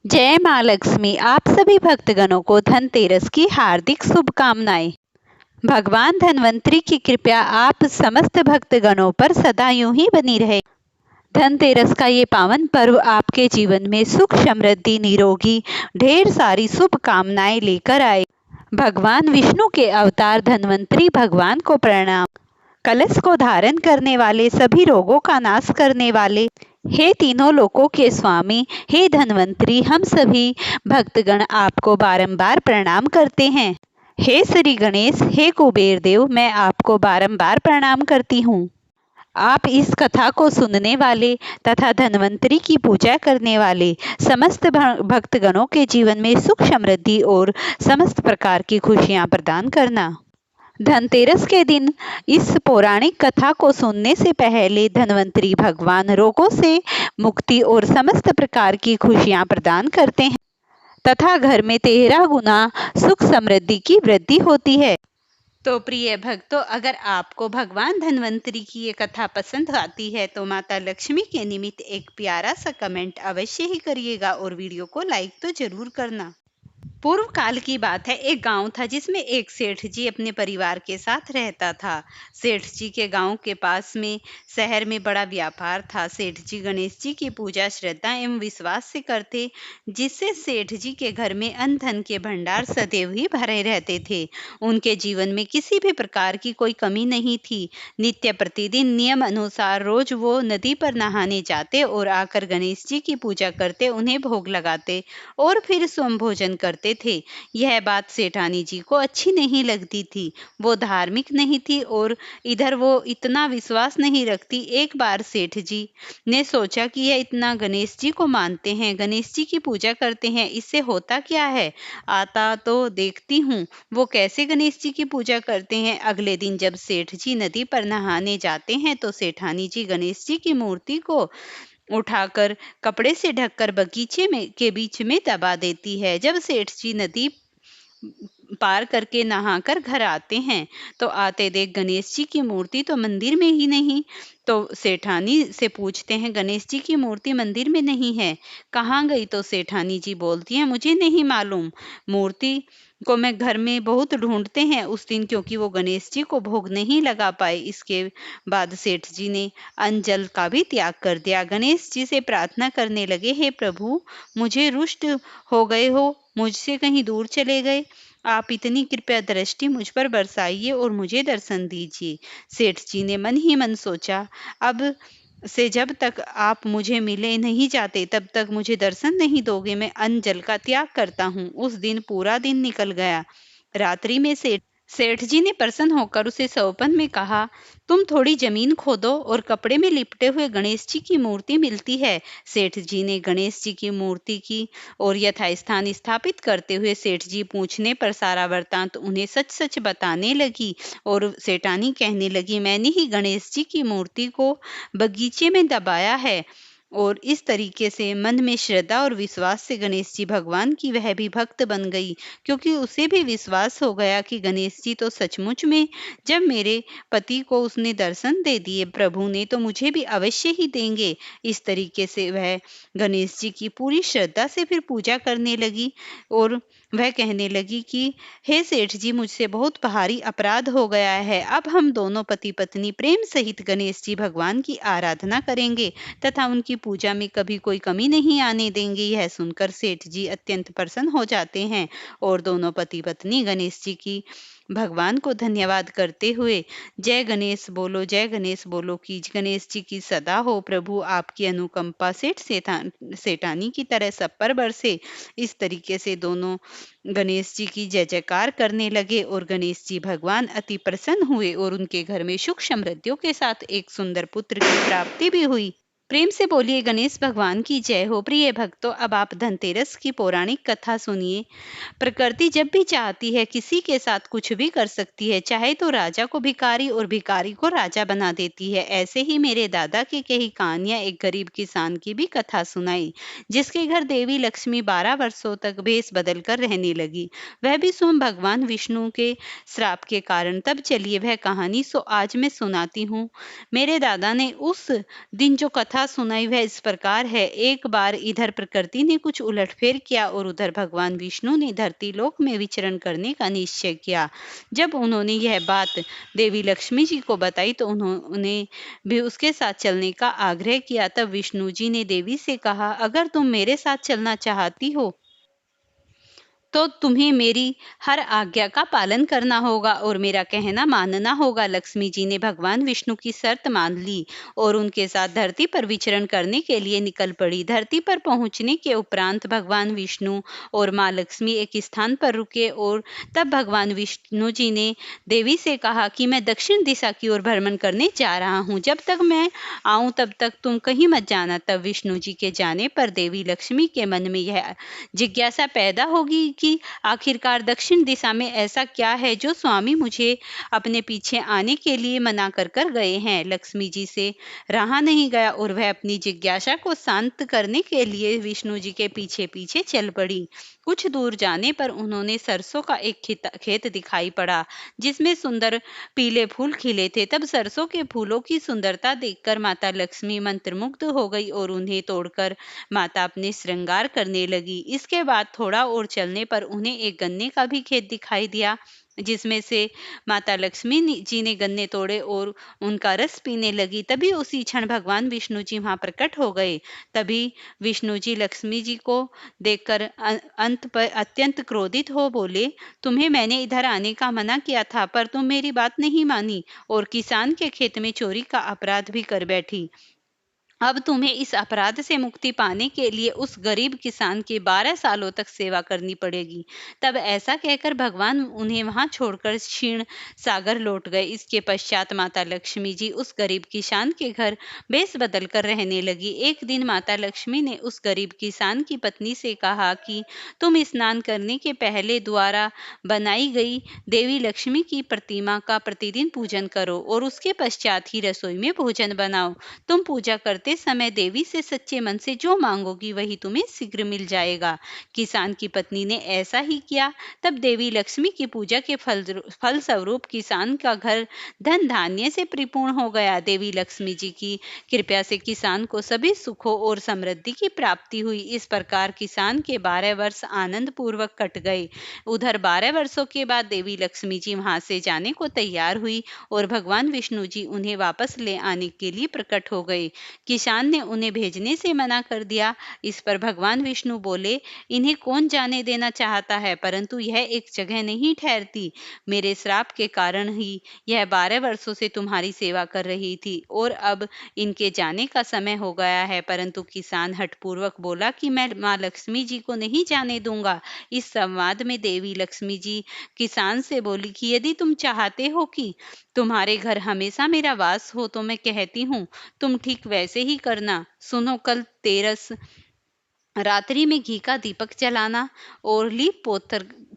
जय माँ लक्ष्मी। आप सभी भक्तगणों को धनतेरस की हार्दिक शुभकामनाएं। भगवान धन्वंतरी की कृपा आप समस्त भक्तगणों पर सदा यूं ही बनी रहे। धनतेरस का ये पावन पर्व आपके जीवन में सुख, समृद्धि, निरोगी ढेर सारी शुभकामनाएं लेकर आए। भगवान विष्णु के अवतार धन्वंतरी भगवान को प्रणाम। कलश को धारण करने वाले, सभी रोगों का नाश करने वाले, हे तीनों लोकों के स्वामी, हे धन्वंतरी, हम सभी भक्तगण आपको बारंबार प्रणाम करते हैं। हे श्री गणेश, हे कुबेर देव, मैं आपको बारंबार प्रणाम करती हूँ। आप इस कथा को सुनने वाले तथा धन्वंतरी की पूजा करने वाले समस्त भक्तगणों के जीवन में सुख, समृद्धि और समस्त प्रकार की खुशियां प्रदान करना। धनतेरस के दिन इस पौराणिक कथा को सुनने से पहले धन्वंतरी भगवान रोगों से मुक्ति और समस्त प्रकार की खुशियां प्रदान करते हैं तथा घर में 13 गुना सुख, समृद्धि की वृद्धि होती है। तो प्रिय भक्तों, अगर आपको भगवान धन्वंतरी की ये कथा पसंद आती है तो माता लक्ष्मी के निमित्त एक प्यारा सा कमेंट अवश्य ही करिएगा और वीडियो को लाइक तो जरूर करना। पूर्व काल की बात है। एक गांव था जिसमें एक सेठ जी अपने परिवार के साथ रहता था। सेठ जी के गांव के पास में शहर में बड़ा व्यापार था। सेठ जी गणेश जी की पूजा श्रद्धा एवं विश्वास से करते, जिससे सेठ जी के घर में अन्न धन के भंडार सदैव ही भरे रहते थे। उनके जीवन में किसी भी प्रकार की कोई कमी नहीं थी। नित्य प्रतिदिन नियम अनुसार रोज वो नदी पर नहाने जाते और आकर गणेश जी की पूजा करते, उन्हें भोग लगाते और फिर स्वयं भोजन करते थे। यह बात सेठानी जी को अच्छी नहीं लगती थी। वो धार्मिक नहीं थी और इधर वो इतना विश्वास नहीं रखती। एक बार सेठ जी ने सोचा कि यह इतना गणेश जी को मानते हैं, गणेश जी की पूजा करते हैं, इससे होता क्या है, आता तो देखती हूँ वो कैसे गणेश जी की पूजा करते हैं। अगले दिन जब सेठ जी नदी पर नहाने जाते हैं तो सेठानी जी गणेश जी की मूर्ति को उठाकर कपड़े से ढककर बगीचे में के बीच में दबा देती है। जब सेठ जी नदी पार करके नहाकर घर आते हैं तो आते देख गणेश जी की मूर्ति तो मंदिर में ही नहीं। तो सेठानी से पूछते हैं, गणेश जी की मूर्ति मंदिर में नहीं है, कहाँ गई? तो सेठानी जी बोलती हैं, मुझे नहीं मालूम। मूर्ति को मैं घर में बहुत ढूंढते हैं उस दिन, क्योंकि वो गणेश जी को भोग नहीं लगा पाए। इसके बाद सेठ जी ने अन्न जल का भी त्याग कर दिया। गणेश जी से प्रार्थना करने लगे, हे प्रभु, मुझे रुष्ट हो गए हो, मुझसे कहीं दूर चले गए, आप इतनी कृपया दृष्टि मुझ पर बरसाइए और मुझे दर्शन दीजिए। सेठ जी ने मन ही मन सोचा, अब से जब तक आप मुझे मिले नहीं जाते तब तक मुझे दर्शन नहीं दोगे, मैं अन्न जल का त्याग करता हूँ। उस दिन पूरा दिन निकल गया। रात्रि में सेठ जी ने प्रसन्न होकर उसे सौपन में कहा, तुम थोड़ी जमीन खोदो और कपड़े में लिपटे हुए गणेश जी की मूर्ति मिलती है। सेठ जी ने गणेश जी की मूर्ति की और यथास्थान स्थापित करते हुए सेठ जी पूछने पर सारा वृत्तांत उन्हें सच सच बताने लगी। और सेठानी कहने लगी, मैंने ही गणेश जी की मूर्ति को बगीचे में दबाया है। और इस तरीके से मन में श्रद्धा और विश्वास से गणेश जी भगवान की वह भी भक्त बन गई, क्योंकि उसे भी विश्वास हो गया कि गणेश जी तो सचमुच में जब मेरे पति को उसने दर्शन दे दिए प्रभु ने, तो मुझे भी अवश्य ही देंगे। इस तरीके से वह गणेश जी की पूरी श्रद्धा से फिर पूजा करने लगी और वह कहने लगी कि हे सेठ जी, मुझसे बहुत भारी अपराध हो गया है। अब हम दोनों पति पत्नी प्रेम सहित गणेश जी भगवान की आराधना करेंगे तथा उनकी पूजा में कभी कोई कमी नहीं आने देंगे। यह सुनकर सेठ जी अत्यंत प्रसन्न हो जाते हैं और दोनों पति पत्नी गणेश जी की भगवान को धन्यवाद करते हुए जय गणेश बोलो की गणेश जी की सदा हो। प्रभु आपकी अनुकंपा सेठानी की तरह सब पर बरसे। इस तरीके से दोनों गणेश जी की जय जयकार करने लगे और गणेश जी भगवान अति प्रसन्न हुए और उनके घर में सुख समृद्धियों के साथ एक सुंदर पुत्र की प्राप्ति भी हुई। प्रेम से बोलिए गणेश भगवान की जय हो। प्रिय भक्तों, अब आप धनतेरस की पौराणिक कथा सुनिए। प्रकृति जब भी चाहती है किसी के साथ कुछ भी कर सकती है, चाहे तो राजा को भिखारी और भिखारी को राजा बना देती है। ऐसे ही मेरे दादा की कही कहानियां एक गरीब किसान की भी कथा सुनाई, जिसके घर देवी लक्ष्मी 12 वर्षों तक भेष बदल कर रहने लगी, वह भी स्वयं भगवान विष्णु के श्राप के कारण। तब चलिए वह कहानी आज मैं सुनाती हूँ। मेरे दादा ने उस दिन जो कथा कथा सुनाई वह इस प्रकार है। एक बार इधर प्रकृति ने कुछ उलटफेर किया और उधर भगवान विष्णु ने धरती लोक में विचरण करने का निश्चय किया। जब उन्होंने यह बात देवी लक्ष्मी जी को बताई तो उन्होंने भी उसके साथ चलने का आग्रह किया। तब विष्णु जी ने देवी से कहा, अगर तुम मेरे साथ चलना चाहती हो तो तुम्हें मेरी हर आज्ञा का पालन करना होगा और मेरा कहना मानना होगा। लक्ष्मी जी ने भगवान विष्णु की शर्त मान ली और उनके साथ धरती पर विचरण करने के लिए निकल पड़ी। धरती पर पहुंचने के उपरांत भगवान विष्णु और माँ लक्ष्मी एक स्थान पर रुके और तब भगवान विष्णु जी ने देवी से कहा कि मैं दक्षिण दिशा की ओर भ्रमण करने जा रहा हूँ, जब तक मैं आऊं तब तक तुम कहीं मत जाना। तब विष्णु जी के जाने पर देवी लक्ष्मी के मन में यह जिज्ञासा पैदा होगी कि आखिरकार दक्षिण दिशा में ऐसा क्या है जो स्वामी मुझे अपने पीछे आने के लिए मना कर गए हैं। लक्ष्मी जी से रहा नहीं गया और वह अपनी जिज्ञासा को शांत करने के लिए विष्णु जी के पीछे पीछे चल पड़ी। कुछ दूर जाने पर उन्होंने सरसों का एक खेत दिखाई पड़ा जिसमें सुंदर पीले फूल खिले थे। तब सरसों के फूलों की सुंदरता देखकर माता लक्ष्मी मंत्रमुग्ध हो गई और उन्हें तोड़कर माता अपने श्रृंगार करने लगी। इसके बाद थोड़ा और चलने पर उन्हें एक गन्ने का भी खेत दिखाई दिया जिसमें से माता लक्ष्मी जी ने गन्ने तोड़े और उनका रस पीने लगी। तभी उसी क्षण भगवान विष्णु जी वहां प्रकट हो गए। तभी विष्णु जी लक्ष्मी जी को देखकर अंत पर अत्यंत क्रोधित हो बोले, तुम्हें मैंने इधर आने का मना किया था पर तुम मेरी बात नहीं मानी और किसान के खेत में चोरी का अपराध भी कर बैठी। अब तुम्हें इस अपराध से मुक्ति पाने के लिए उस गरीब किसान की 12 सालों तक सेवा करनी पड़ेगी। तब ऐसा कहकर भगवान उन्हें वहां छोड़कर क्षीण सागर लौट गए। इसके पश्चात माता लक्ष्मी जी उस गरीब किसान के घर भेष बदल कर रहने लगी। एक दिन माता लक्ष्मी ने उस गरीब किसान की पत्नी से कहा कि तुम स्नान करने के पहले द्वारा बनाई गई देवी लक्ष्मी की प्रतिमा का प्रतिदिन पूजन करो और उसके पश्चात ही रसोई में भोजन बनाओ। तुम पूजा करते समय देवी से सच्चे मन से जो मांगोगी वही तुम्हें शीघ्र मिल जाएगा। किसान की पत्नी ने ऐसा ही किया। तब देवी लक्ष्मी की पूजा के फल स्वरूप किसान का घर धन धान्य से परिपूर्ण हो गया। देवी लक्ष्मी जी की कृपा से किसान को सभी सुखों और समृद्धि की प्राप्ति हुई। इस प्रकार किसान के 12 वर्ष आनंद पूर्वक कट गए। उधर 12 वर्षों के बाद देवी लक्ष्मी जी वहां से जाने को तैयार हुई और भगवान विष्णु जी उन्हें वापस ले आने के लिए प्रकट हो गए। किसान ने उन्हें भेजने से मना कर दिया। इस पर भगवान विष्णु बोले, इन्हें कौन जाने देना चाहता है, परंतु यह एक जगह नहीं ठहरती। मेरे श्राप के कारण ही यह 12 वर्षों से तुम्हारी सेवा कर रही थी और अब इनके जाने का समय हो गया है। परंतु किसान हठपूर्वक बोला कि मैं माँ लक्ष्मी जी को नहीं जाने दूंगा। इस संवाद में देवी लक्ष्मी जी किसान से बोली कि यदि तुम चाहते हो कि तुम्हारे घर हमेशा मेरा वास हो तो मैं कहती हूँ तुम ठीक वैसे ही करना। सुनो, कल तेरस रात्रि में घी का दीपक जलाना और लीप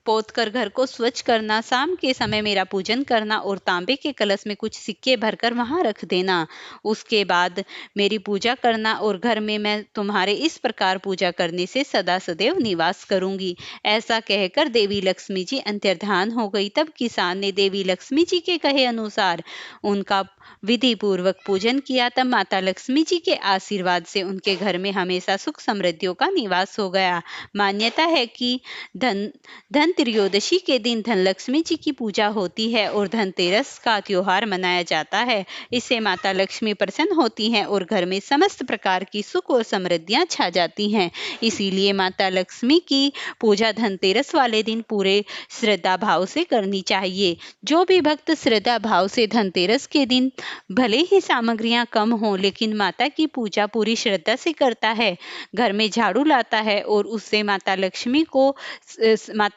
पोत कर घर को स्वच्छ करना। शाम के समय मेरा पूजन करना और तांबे के कलश में कुछ सिक्के भरकर वहां रख देना। उसके बाद मेरी पूजा करना और घर में मैं तुम्हारे इस प्रकार पूजा करने से सदा सदैव निवास करूंगी। ऐसा कहकर देवी लक्ष्मी जी अंतर्धान हो गई। तब किसान ने देवी लक्ष्मी जी के कहे अनुसार उनका विधि पूर्वक पूजन किया। तब माता लक्ष्मी जी के आशीर्वाद से उनके घर में हमेशा सुख समृद्धियों का निवास हो गया। मान्यता है कि धन त्रयोदशी के दिन धन लक्ष्मी जी की पूजा होती है और धनतेरस का त्योहार मनाया जाता है। इससे माता लक्ष्मी प्रसन्न होती हैं और घर में समस्त प्रकार की सुख और समृद्धियां छा जाती हैं। इसीलिए माता लक्ष्मी की पूजा धनतेरस वाले दिन पूरे श्रद्धा भाव से करनी चाहिए। जो भी भक्त श्रद्धा भाव से धनतेरस के दिन भले ही सामग्रियां कम हो लेकिन माता की पूजा पूरी श्रद्धा से करता है, घर में झाड़ू लाता है और उससे माता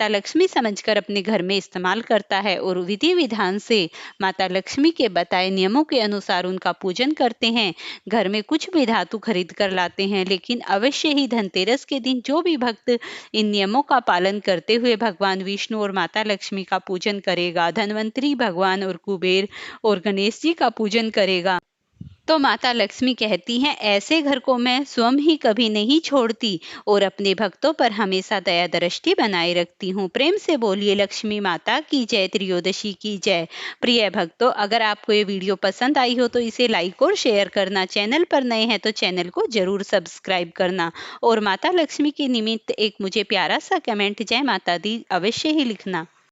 लक्ष्मी समझकर अपने घर में इस्तेमाल करता है और विधि विधान से माता लक्ष्मी के बताए नियमों के अनुसार उनका पूजन करते हैं, घर में कुछ भी धातु खरीद कर लाते हैं, लेकिन अवश्य ही धनतेरस के दिन जो भी भक्त इन नियमों का पालन करते हुए भगवान विष्णु और माता लक्ष्मी का पूजन करेगा, धन्वंतरी भगवान और कुबेर और गणेश जी का पूजन करेगा तो माता लक्ष्मी कहती हैं, ऐसे घर को मैं स्वयं ही कभी नहीं छोड़ती और अपने भक्तों पर हमेशा दया दृष्टि बनाए रखती हूँ। प्रेम से बोलिए लक्ष्मी माता की जय, त्रयोदशी की जय। प्रिय भक्तों, अगर आपको ये वीडियो पसंद आई हो तो इसे लाइक और शेयर करना। चैनल पर नए हैं तो चैनल को जरूर सब्सक्राइब करना और माता लक्ष्मी के निमित्त एक मुझे प्यारा सा कमेंट जय माता दी अवश्य ही लिखना।